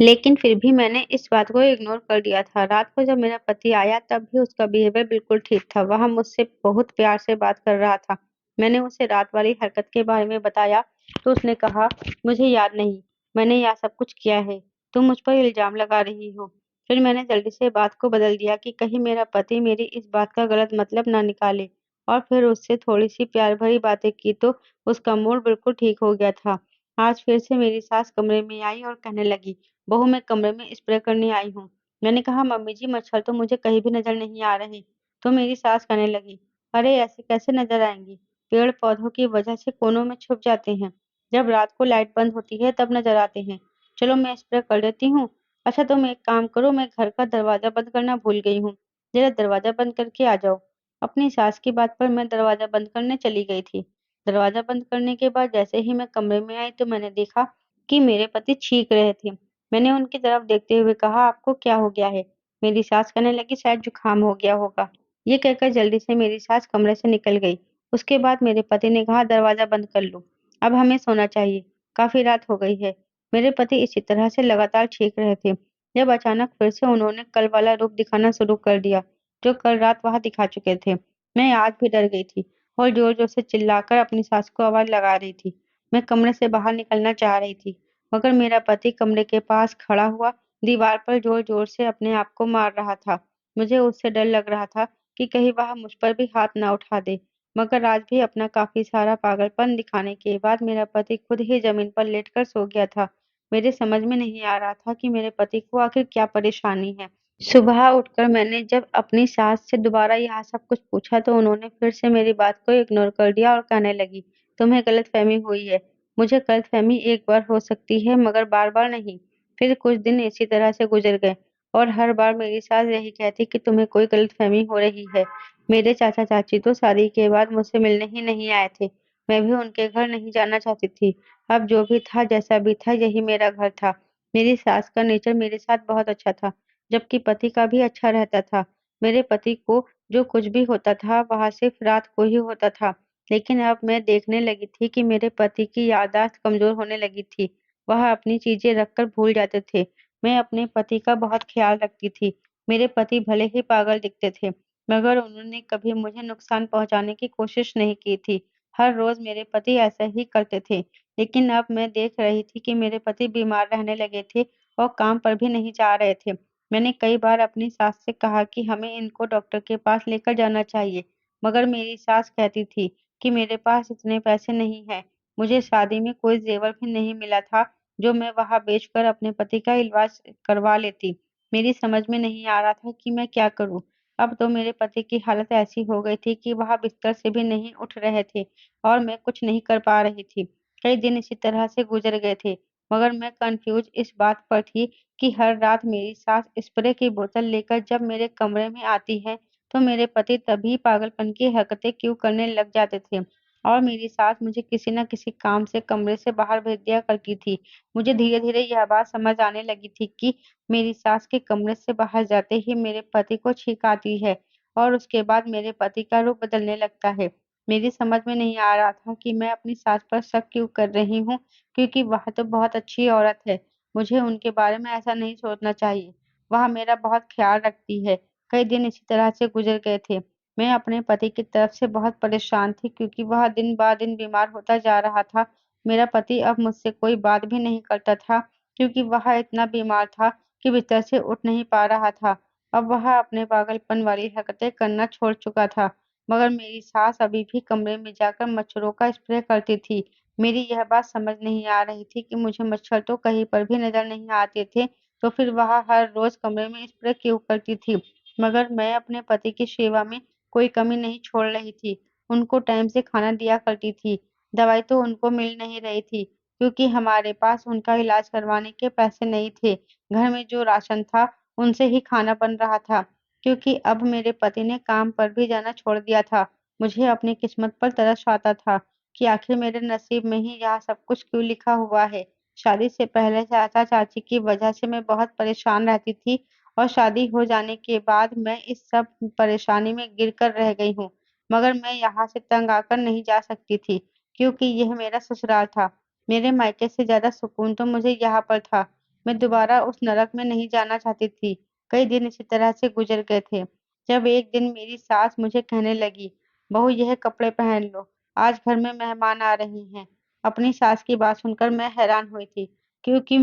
लेकिन फिर भी मैंने इस बात को इग्नोर कर दिया था। रात को जब मेरा पति आया तब भी उसका बिहेवियर बिल्कुल ठीक था। वह मुझसे बहुत प्यार से बात कर रहा था। मैंने उसे रात वाली हरकत के बारे में बताया तो उसने कहा, "मुझे याद नहीं, मैंने यह सब कुछ किया है। तुम मुझ पर इल्ज़ाम लगा रही हो।" फिर मैंने जल्दी से बात को बदल दिया कि कहीं मेरा पति मेरी इस बात का गलत मतलब ना निकाले और फिर उससे थोड़ी-सी प्यार भरी बातें की तो उसका मूड बिल्कुल ठीक हो गया था। आज फिर से मेरी सास कमरे में आई और कहने लगी, "बहू मैं कमरे में स्प्रे करने आई हूँ।" मैंने कहा, "मम्मी जी मच्छर तो मुझे कहीं भी नज़र नहीं आ रहे।" तो मेरी सास कहने लगी, "अरे ऐसे कैसे नज़र आएँगी? पेड़-पौधों की वजह से कोनों में छुप जाते हैं। जब रात को लाइट बंद होती है तब नज़र आते हैं। चलो मैं स्प्रे कर देती हूँ। अच्छा तुम एक काम करो मैं घर का दरवाज़ा बंद करना भूल गई हूँ। ज़रा दरवाज़ा बंद करके आ जाओ।" अपनी सास की बात पर मैं दरवाज़ा बंद करने चली गई थी। दरवाज़ा बंद करने के बाद जैसे ही मैं कमरे में आई तो मैंने देखा कि मेरे पति छींक रहे थे। मैंने उनकी तरफ देखते हुए कहा, "आपको क्या हो गया है?" मेरी सास कहने लगी, "शायद जुकाम हो गया होगा।" ये कहकर जल्दी से मेरी सास कमरे से निकल गई। उसके बाद मेरे पति ने कहा, "दरवाज़ा बंद कर लो, अब हमें सोना चाहिए, काफ़ी रात हो गई है।" मेरे पति इसी तरह से लगातार छींक रहे थे, जब अचानक फिर से उन्होंने कल वाला रूप दिखाना शुरू कर दिया, जो कल रात वहाँ दिखा चुके थे। मैं आज भी डर गई थी और ज़ोर-ज़ोर से चिल्लाकर अपनी सास को आवाज़ लगा रही थी। मैं कमरे से बाहर निकलना चाह रही थी, मगर मेरा पति कमरे के पास खड़ा हुआ दीवार पर ज़ोर-ज़ोर से अपने आप को मार रहा था। मुझे उससे डर लग रहा था कि कहीं वह मुझ पर भी हाथ ना उठा दे। मगर आज भी अपना काफ़ी सारा पागलपन दिखाने के बाद मेरा पति खुद ही ज़मीन पर लेटकर सो गया था। मेरे समझ में नहीं आ रहा था कि मेरे पति को आखिर क्या परेशानी है। सुबह उठकर मैंने जब अपनी सास से दोबारा यह सब कुछ पूछा तो उन्होंने फिर से मेरी बात को इग्नोर कर दिया और कहने लगी, तुम्हें गलतफहमी हुई है। मुझे गलतफहमी एक बार हो सकती है मगर बार-बार नहीं। फिर कुछ दिन इसी तरह से गुजर गए और हर बार मेरी सास यही कहती कि तुम्हें कोई गलतफहमी हो रही है। मेरे चाचा-चाची तो शादी के बाद मुझसे मिलने ही नहीं आए थे। मैं भी उनके घर नहीं जाना चाहती थी। अब जो भी था, जैसा भी था, यही मेरा घर था। मेरी सास का नेचर मेरे साथ बहुत अच्छा था, जबकि पति का भी अच्छा रहता था। मेरे पति को जो कुछ भी होता था, वह सिर्फ रात को ही होता था। लेकिन अब मैं देखने लगी थी कि मेरे पति की याददाश्त कमज़ोर होने लगी थी। वह अपनी चीज़ें रखकर भूल जाते थे। मैं अपने पति का बहुत ख़्याल रखती थी। मेरे पति भले ही पागल दिखते थे, मगर उन्होंने कभी मुझे नुकसान पहुँचाने की कोशिश नहीं की थी। हर रोज़ मेरे पति ऐसा ही करते थे। लेकिन अब मैं देख रही थी कि मेरे पति बीमार रहने लगे थे और काम पर भी नहीं जा रहे थे। मैंने कई बार अपनी सास से कहा कि हमें इनको डॉक्टर के पास लेकर जाना चाहिए, मगर मेरी सास कहती थी कि मेरे पास इतने पैसे नहीं हैं। मुझे शादी में कोई ज़ेवर भी नहीं मिला था, जो मैं वहाँ बेचकर अपने पति का इलाज करवा लेती। मेरी समझ में नहीं आ रहा था कि मैं क्या करूँ? अब तो मेरे पति की हालत ऐसी हो गई थी कि वह बिस्तर से भी नहीं उठ रहे थे और मैं कुछ नहीं कर पा रही थी। कई दिन इसी तरह से गुज़र गए थे, मगर मैं कन्फ्यूज़ इस बात पर थी कि हर रात मेरी सास स्प्रे की बोतल लेकर जब मेरे कमरे में आती है, तो मेरे पति तभी पागलपन की हरकतें क्यों करने लग जाते थे और मेरी सास मुझे किसी न किसी काम से कमरे से बाहर भेज दिया करती थी। मुझे धीरे-धीरे यह बात समझ आने लगी थी कि मेरी सास के कमरे से बाहर जाते ही मेरे पति को छींक आती है और उसके बाद मेरे पति का रूप बदलने लगता है। मेरी समझ में नहीं आ रहा था कि मैं अपनी सास पर शक क्यों कर रही हूँ, क्योंकि वह तो बहुत अच्छी औरत है। मुझे उनके बारे में ऐसा नहीं सोचना चाहिए। वह मेरा बहुत ख़्याल रखती है। कई दिन इसी तरह से गुज़र गए थे। मैं अपने पति की तरफ से बहुत परेशान थी क्योंकि वह दिन-ब-दिन बीमार होता जा रहा था। मेरा पति अब मुझसे कोई बात भी नहीं करता था क्योंकि वह इतना बीमार था कि बिस्तर से उठ नहीं पा रहा था। अब वह अपने पागलपन वाली हरकतें करना छोड़ चुका था। मगर मेरी सास अभी भी कमरे में जाकर मच्छरों का स्प्रे करती थी। मेरी यह बात समझ नहीं आ रही थी कि मुझे मच्छर तो कहीं पर भी नज़र नहीं आते थे, तो फिर वह हर रोज़ कमरे में स्प्रे क्यों करती थी? मगर मैं अपने पति की सेवा में कोई कमी नहीं छोड़ रही थी। उनको टाइम से खाना दिया करती थी। दवाई तो उनको मिल नहीं रही थी, क्योंकि हमारे पास उनका इलाज करवाने के पैसे नहीं थे। घर में जो राशन था, उनसे ही खाना बन रहा था। क्योंकि अब मेरे पति ने काम पर भी जाना छोड़ दिया था। मुझे अपनी किस्मत पर तरस आता था कि आखिर मेरे नसीब में ही यह सब कुछ क्यों लिखा हुआ है। शादी से पहले चाचा-चाची की वजह से मैं बहुत परेशान रहती थी और शादी हो जाने के बाद मैं इस सब परेशानी में गिर कर रह गई हूँ। मगर मैं यहाँ से तंग आकर नहीं जा सकती थी, क्योंकि यह मेरा ससुराल था। मेरे मायके से ज़्यादा सुकून तो मुझे यहाँ पर था। मैं दोबारा उस नरक में नहीं जाना चाहती थी। कई दिन इसी तरह से गुज़र गए थे। जब एक दिन मेरी सास मुझे कहने लगी, "बहू यह कपड़े पहन लो, आज घर में मेहमान आ रहे हैं।" अपनी सास की बात सुनकर मैं हैरान हुई थी, क्योंकि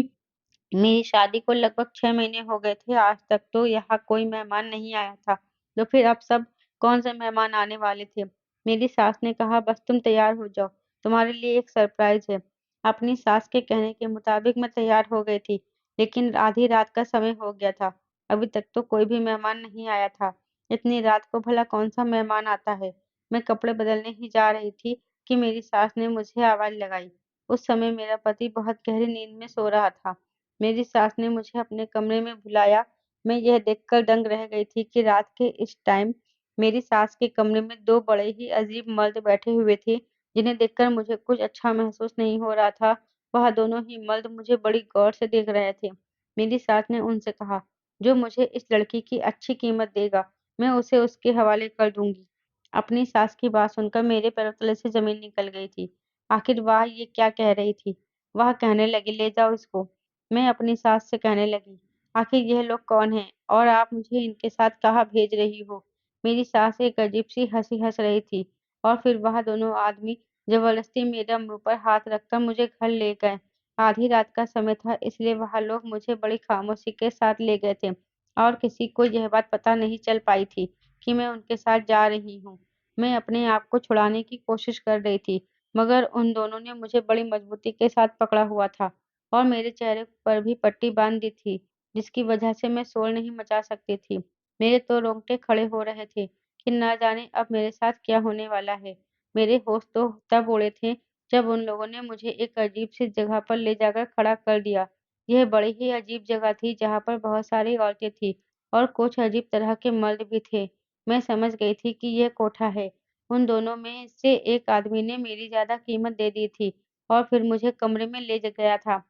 मेरी शादी को लगभग 6 महीने हो गए थे, आज तक तो यहाँ कोई मेहमान नहीं आया था। तो फिर अब सब कौन से मेहमान आने वाले थे? मेरी सास ने कहा, "बस तुम तैयार हो जाओ, तुम्हारे लिए एक सरप्राइज़ है।" अपनी सास के कहने के मुताबिक मैं तैयार हो गई थी, लेकिन आधी रात का समय हो गया था। अभी तक तो कोई भी मेहमान नहीं आया था। इतनी रात को भला कौन-सा मेहमान आता है? मैं कपड़े बदलने ही जा रही थी कि मेरी सास ने मुझे आवाज़ लगाई। उस समय मेरा पति बहुत गहरी नींद में सो रहा था। मेरी सास ने मुझे अपने कमरे में बुलाया। मैं यह देखकर दंग रह गई थी कि रात के इस टाइम मेरी सास के कमरे में 2 बड़े ही अजीब मर्द बैठे हुए थे, जिन्हें देखकर मुझे कुछ अच्छा महसूस नहीं हो रहा था। वह दोनों ही मर्द मुझे बड़ी गौर से देख रहे थे। मेरी सास ने उनसे कहा, "जो मुझे इस लड़की की अच्छी कीमत देगा, मैं उसे उसके हवाले कर दूँगी।" अपनी सास की बात सुनकर मेरे पैरों तले से ज़मीन निकल गई थी। आखिर वह ये क्या कह रही थी? वह कहने लगी, "ले जाओ इसको।" मैं अपनी सास से कहने लगी, "आखिर यह लोग कौन हैं और आप मुझे इनके साथ कहाँ भेज रही हो?" मेरी सास एक अजीब-सी हँसी हँस रही थी और फिर वह दोनों आदमी ज़बरदस्ती मेरे मुँह पर हाथ रखकर मुझे घर ले गए। आधी रात का समय था, इसलिए वह लोग मुझे बड़ी खामोशी के साथ ले गए थे और किसी को यह बात पता नहीं चल पाई थी कि मैं उनके साथ जा रही हूँ। मैं अपने आप को छुड़ाने की कोशिश कर रही थी, मगर उन दोनों ने मुझे बड़ी मज़बूती के साथ पकड़ा हुआ था। और मेरे चेहरे पर भी पट्टी बाँध दी थी, जिसकी वजह से मैं शोर नहीं मचा सकती थी। मेरे तो रोंगटे खड़े हो रहे थे कि ना जाने अब मेरे साथ क्या होने वाला है। मेरे होश तो तब उड़े थे जब उन लोगों ने मुझे एक अजीब-सी जगह पर ले जाकर खड़ा कर दिया। यह बड़ी ही अजीब जगह थी जहाँ पर बहुत सारी औरतें थीं और कुछ अजीब तरह के मर्द भी थे। मैं समझ गई थी कि यह कोठा है। उन दोनों में से एक आदमी ने मेरी ज़्यादा कीमत दे दी थी और फिर मुझे कमरे में ले गया था।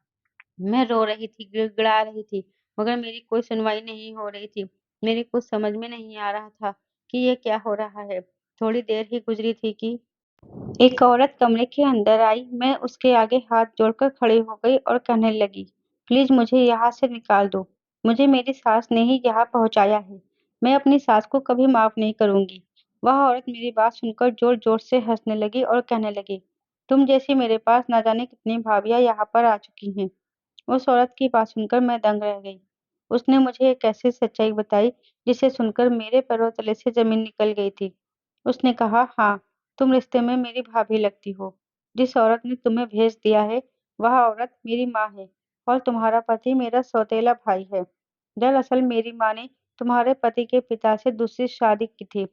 मैं रो रही थी, गिड़गिड़ा रही थी, मगर मेरी कोई सुनवाई नहीं हो रही थी। मेरे कुछ समझ में नहीं आ रहा था कि ये क्या हो रहा है। थोड़ी देर ही गुज़री थी कि एक औरत कमरे के अंदर आई। मैं उसके आगे हाथ जोड़कर खड़ी हो गई और कहने लगी, "प्लीज़ मुझे यहाँ से निकाल दो। मुझे मेरी सास ने ही यहाँ पहुँचाया है। मैं अपनी सास को कभी माफ़ नहीं करूँगी।" वह औरत मेरी बात सुनकर ज़ोर-ज़ोर से हँसने लगी और कहने लगी, "तुम जैसी मेरे पास ना जाने कितनी भाभियाँ यहाँ पर आ चुकी हैं।" उस औरत की बात सुनकर मैं दंग रह गई। उसने मुझे एक ऐसी सच्चाई बताई जिसे सुनकर मेरे पैरों तले से ज़मीन निकल गई थी। उसने कहा, "हाँ, तुम रिश्ते में मेरी भाभी लगती हो। जिस औरत ने तुम्हें भेज दिया है, वह औरत मेरी माँ है और तुम्हारा पति मेरा सौतेला भाई है। दरअसल मेरी माँ ने तुम्हारे पति के पिता से दूसरी शादी की थी।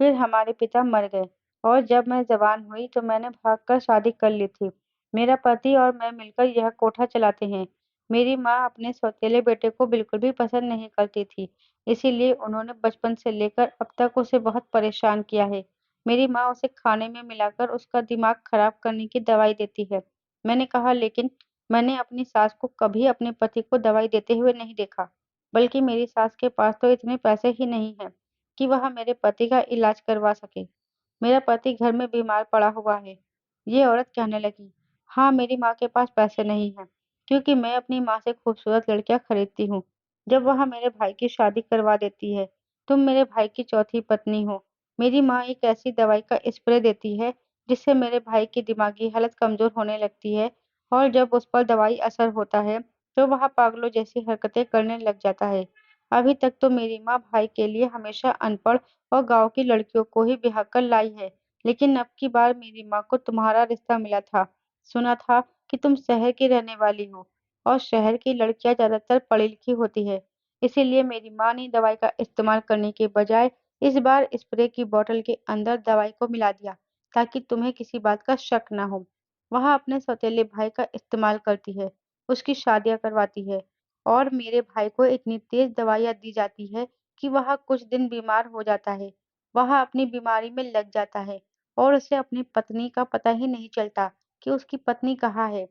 फिर हमारे पिता मर गए और जब मैं जवान हुई तो मैंने भागकर शादी कर ली थी। मेरा पति और मैं मिलकर यह कोठा चलाते हैं। मेरी माँ अपने सौतेले बेटे को बिल्कुल भी पसंद नहीं करती थी, इसीलिए उन्होंने बचपन से लेकर अब तक उसे बहुत परेशान किया है। मेरी माँ उसे खाने में मिलाकर उसका दिमाग खराब करने की दवाई देती है। मैंने कहा, लेकिन मैंने अपनी सास को कभी अपने पति को दवाई देते हुए नहीं देखा, बल्कि मेरी सास के पास तो इतने पैसे ही नहीं हैं कि वह मेरे पति का इलाज करवा सके। मेरा पति घर में बीमार पड़ा हुआ है। ये औरत कहने लगी, हाँ, मेरी माँ के पास पैसे नहीं हैं, क्योंकि मैं अपनी माँ से खूबसूरत लड़कियाँ खरीदती हूँ, जब वह मेरे भाई की शादी करवा देती है। तुम मेरे भाई की चौथी पत्नी हो। मेरी माँ एक ऐसी दवाई का स्प्रे देती है, जिससे मेरे भाई की दिमागी हालत कमज़ोर होने लगती है और जब उस पर दवाई असर होता है, तो वह पागलों जैसी हरकतें करने लग जाता है। अभी तक तो मेरी माँ भाई के लिए हमेशा अनपढ़ और गाँव की लड़कियों को ही ब्याह कर लाई है, लेकिन अब की बार मेरी माँ को तुम्हारा रिश्ता मिला था। सुना था कि तुम शहर की रहने वाली हो और शहर की लड़कियाँ ज़्यादातर पढ़ी-लिखी होती है। इसीलिए मेरी माँ ने दवाई का इस्तेमाल करने के बजाय इस बार स्प्रे की बॉटल के अंदर दवाई को मिला दिया, ताकि तुम्हें किसी बात का शक ना हो। वह अपने सौतेले भाई का इस्तेमाल करती है, उसकी शादियाँ करवाती है और मेरे भाई को इतनी तेज़ दवाइयाँ दी जाती है कि वह कुछ दिन बीमार हो जाता है। वह अपनी बीमारी में लग जाता है और उसे अपनी पत्नी का पता ही नहीं चलता कि उसकी पत्नी कहाँ है।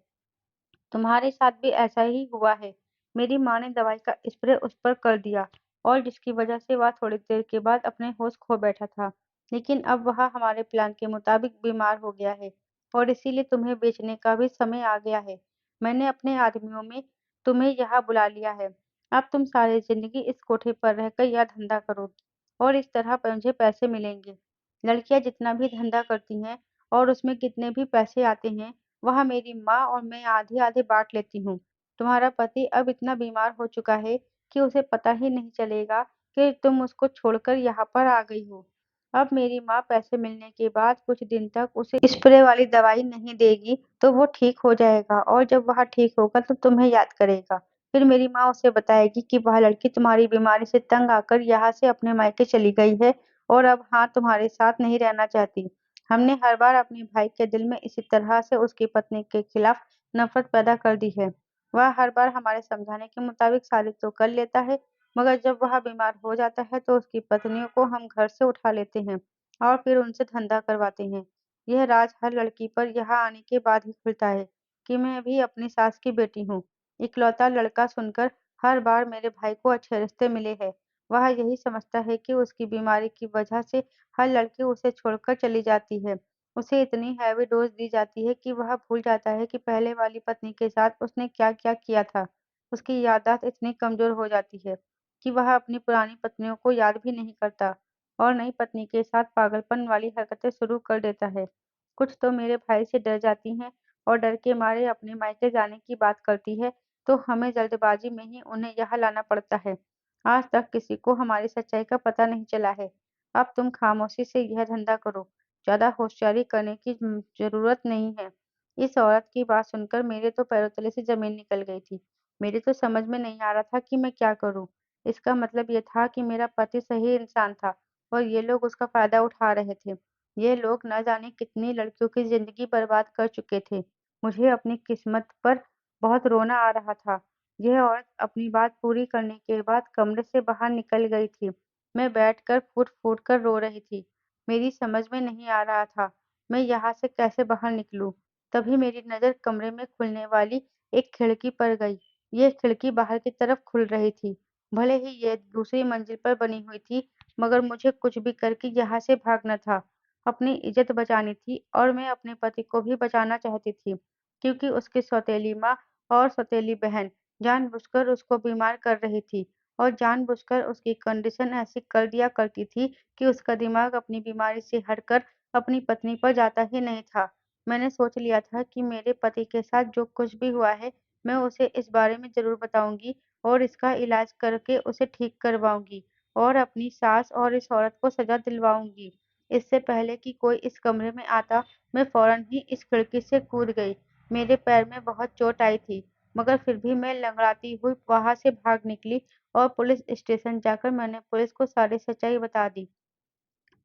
तुम्हारे साथ भी ऐसा ही हुआ है। मेरी माँ ने दवाई का स्प्रे उस पर कर दिया और जिसकी वजह से वह थोड़ी देर के बाद अपने होश खो बैठा था। लेकिन अब वह हमारे प्लान के मुताबिक बीमार हो गया है और इसीलिए तुम्हें बेचने का भी समय आ गया है। मैंने अपने आदमियों में तुम्हें यहाँ बुला लिया है। अब तुम सारी ज़िंदगी इस कोठे पर रहकर यह धंधा करोगी और इस तरह मुझे पैसे मिलेंगे। लड़कियाँ जितना भी धंधा करती हैं और उसमें कितने भी पैसे आते हैं, वह मेरी माँ और मैं आधे-आधे बाँट लेती हूँ। तुम्हारा पति अब इतना बीमार हो चुका है कि उसे पता ही नहीं चलेगा कि तुम उसको छोड़कर यहाँ पर आ गई हो। अब मेरी माँ पैसे मिलने के बाद कुछ दिन तक उसे स्प्रे वाली दवाई नहीं देगी, तो वो ठीक हो जाएगा और जब वह ठीक होगा तो तुम्हें याद करेगा। फिर मेरी माँ उसे बताएगी कि वह लड़की तुम्हारी बीमारी से तंग आकर यहाँ से अपने मायके चली गई है और अब हाँ, तुम्हारे साथ नहीं रहना चाहती। हमने हर बार अपने भाई के दिल में इसी तरह से उसकी पत्नी के खिलाफ नफ़रत पैदा कर दी है। वह हर बार हमारे समझाने के मुताबिक शादी तो कर लेता है, मगर जब वह बीमार हो जाता है तो उसकी पत्नियों को हम घर से उठा लेते हैं और फिर उनसे धंधा करवाते हैं। यह राज हर लड़की पर यहाँ आने के बाद ही खुलता है कि मैं भी अपनी सास की बेटी हूँ। इकलौता लड़का सुनकर हर बार मेरे भाई को अच्छे रिश्ते मिले हैं। वह यही समझता है कि उसकी बीमारी की वजह से हर लड़की उसे छोड़कर चली जाती है। उसे इतनी हेवी डोज़ दी जाती है कि वह भूल जाता है कि पहले वाली पत्नी के साथ उसने क्या-क्या किया था। उसकी याददाश्त इतनी कमज़ोर हो जाती है कि वह अपनी पुरानी पत्नियों को याद भी नहीं करता और नई पत्नी के साथ पागलपन वाली हरकतें शुरू कर देता है। कुछ तो मेरे भाई से डर जाती हैं और डर के मारे अपने मायके जाने की बात करती है, तो हमें जल्दबाज़ी में ही उन्हें यहाँ लाना पड़ता है। आज तक किसी को हमारी सच्चाई का पता नहीं चला है। अब तुम खामोशी से यह धंधा करो। ज़्यादा होशियारी करने की ज़रूरत नहीं है। इस औरत की बात सुनकर मेरे तो पैरों तले से ज़मीन निकल गई थी। मेरी तो समझ में नहीं आ रहा था कि मैं क्या करूँ? इसका मतलब ये था कि मेरा पति सही इंसान था और ये लोग उसका फ़ायदा उठा रहे थे। ये लोग न जाने कितनी लड़कियों की ज़िंदगी बर्बाद कर चुके थे। मुझे अपनी किस्मत पर बहुत रोना आ रहा था। यह औरत अपनी बात पूरी करने के बाद कमरे से बाहर निकल गई थी। मैं बैठकर फूट-फूट कर रो रही थी। मेरी समझ में नहीं आ रहा था, मैं यहाँ से कैसे बाहर निकलूँ? तभी मेरी नज़र कमरे में खुलने वाली एक खिड़की पर गई। ये खिड़की बाहर की तरफ खुल रही थी। भले ही ये दूसरी मंजिल पर बनी हुई थी, मगर मुझे कुछ भी करके यहाँ से भागना था। अपनी इज़्ज़त बचानी थी और मैं अपने पति को भी बचाना चाहती थी, क्योंकि उसकी सौतेली माँ और सौतेली बहन जानबूझकर उसको बीमार कर रही थी और जानबूझकर उसकी कंडीशन ऐसी कर दिया करती थी कि उसका दिमाग अपनी बीमारी से हटकर अपनी पत्नी पर जाता ही नहीं था। मैंने सोच लिया था कि मेरे पति के साथ जो कुछ भी हुआ है, मैं उसे इस बारे में ज़रूर बताऊँगी और इसका इलाज करके उसे ठीक करवाऊँगी और अपनी सास और इस औरत को सज़ा दिलवाऊँगी। इससे पहले कि कोई इस कमरे में आता, मैं फ़ौरन ही इस खिड़की से कूद गई। मेरे पैर में बहुत चोट आई थी, मगर फिर भी मैं लँगड़ाती हुई वहाँ से भाग निकली और पुलिस स्टेशन जाकर मैंने पुलिस को सारी सच्चाई बता दी।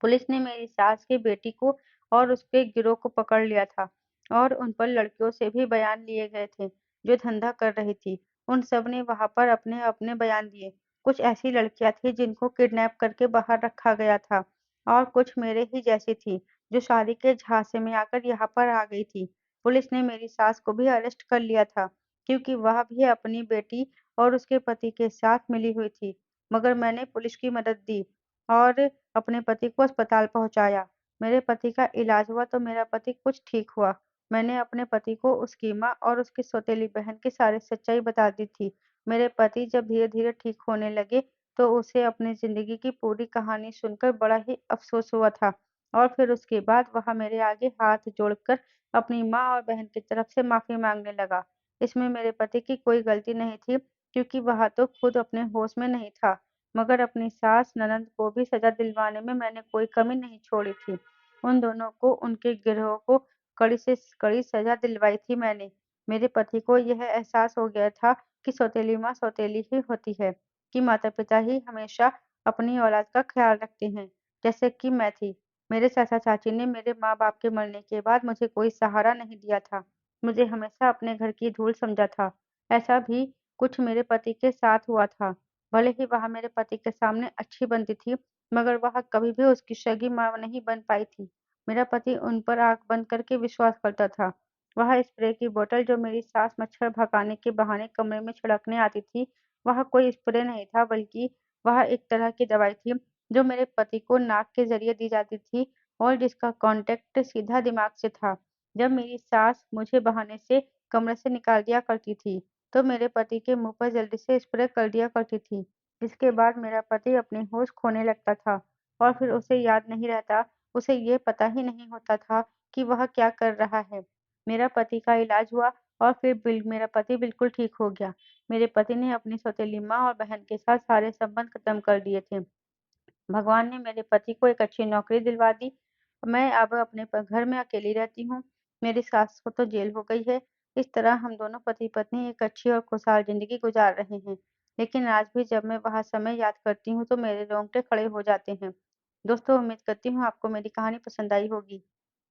पुलिस ने मेरी सास की बेटी को और उसके गिरोह को पकड़ लिया था और उन पर लड़कियों से भी बयान लिए गए थे, जो धंधा कर रही थी। उन सब ने वहाँ पर अपने-अपने बयान दिए। कुछ ऐसी लड़कियाँ थीं जिनको किडनैप करके बाहर रखा गया था और कुछ मेरे ही जैसी थीं, जो शादी के झांसे में आकर यहाँ पर आ गई थीं। पुलिस ने मेरी सास को भी अरेस्ट कर लिया था, क्योंकि वह भी अपनी बेटी और उसके पति के साथ मिली हुई थी। मगर मैंने पुलिस की मदद दी और अपने पति को अस्पताल पहुँचाया। मेरे पति का इलाज हुआ तो मेरा पति कुछ ठीक हुआ। मैंने अपने पति को उसकी माँ और उसकी सौतेली बहन की सारी सच्चाई बता दी थी। मेरे पति जब धीरे-धीरे ठीक होने लगे, तो उसे अपनी ज़िंदगी की पूरी कहानी सुनकर बड़ा ही अफ़सोस हुआ था और फिर उसके बाद वह मेरे आगे हाथ जोड़कर अपनी माँ और बहन की तरफ से माफ़ी माँगने लगा। इसमें मेरे पति की कोई गलती नहीं थी, क्योंकि वह तो खुद अपने होश में नहीं था। मगर अपनी सास, ननद को भी सज़ा दिलवाने में मैंने कोई कमी नहीं छोड़ी थी। उन दोनों को, उनके गिरोह को कड़ी से कड़ी सज़ा दिलवाई थी मैंने। मेरे पति को यह एहसास हो गया था कि सौतेली माँ सौतेली ही होती है, कि माता-पिता ही हमेशा अपनी औलाद का ख़्याल रखते हैं, जैसे कि मैं थी। मेरे चाचा-चाची ने मेरे माँ-बाप के मरने के बाद मुझे कोई सहारा नहीं दिया था। मुझे हमेशा अपने घर की धूल समझा था। ऐसा भी कुछ मेरे पति के साथ हुआ था। भले ही वह मेरे पति के सामने अच्छी बनती थी, मगर वह कभी भी उसकी सगी माँ नहीं बन पाई थी। मेरा पति उन पर आँख बंद करके विश्वास करता था। वह स्प्रे की बोतल जो मेरी सास मच्छर भगाने के बहाने कमरे में छिड़कने आती थी, वह कोई स्प्रे नहीं था, बल्कि वह एक तरह की दवाई थी, जो मेरे पति को नाक के ज़रिए दी जाती थी और जिसका कॉन्टैक्ट सीधा दिमाग से था। जब मेरी सास मुझे बहाने से कमरे से निकाल दिया करती थी, तो मेरे पति के मुँह पर जल्दी से स्प्रे कर दिया करती थी। जिसके बाद मेरा पति अपने होश खोने लगता था और फिर उसे याद नहीं रहता, उसे ये पता ही नहीं होता था कि वह क्या कर रहा है। मेरा पति का इलाज हुआ और फिर मेरा पति बिल्कुल ठीक हो गया। मेरे पति ने अपनी सौतेली माँ और बहन के साथ सारे संबंध खत्म कर दिए थे। भगवान ने मेरे पति को एक अच्छी नौकरी दिलवा दी। मैं अब अपने घर में अकेली रहती हूँ। मेरी सास को तो जेल हो गई है। इस तरह हम दोनों पति-पत्नी एक अच्छी और खुशहाल ज़िंदगी गुज़ार रहे हैं। लेकिन आज भी जब मैं वह समय याद करती हूँ तो मेरे रोंगटे खड़े हो जाते हैं। दोस्तों, उम्मीद करती हूँ आपको मेरी कहानी पसंद आई होगी।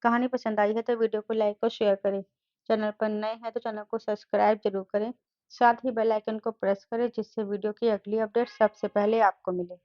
कहानी पसंद आई है तो वीडियो को लाइक और शेयर करें। चैनल पर नए हैं तो चैनल को सब्सक्राइब ज़रूर करें। साथ ही बेल आइकन को प्रेस करें, जिससे वीडियो की अगली अपडेट सबसे पहले आपको मिले।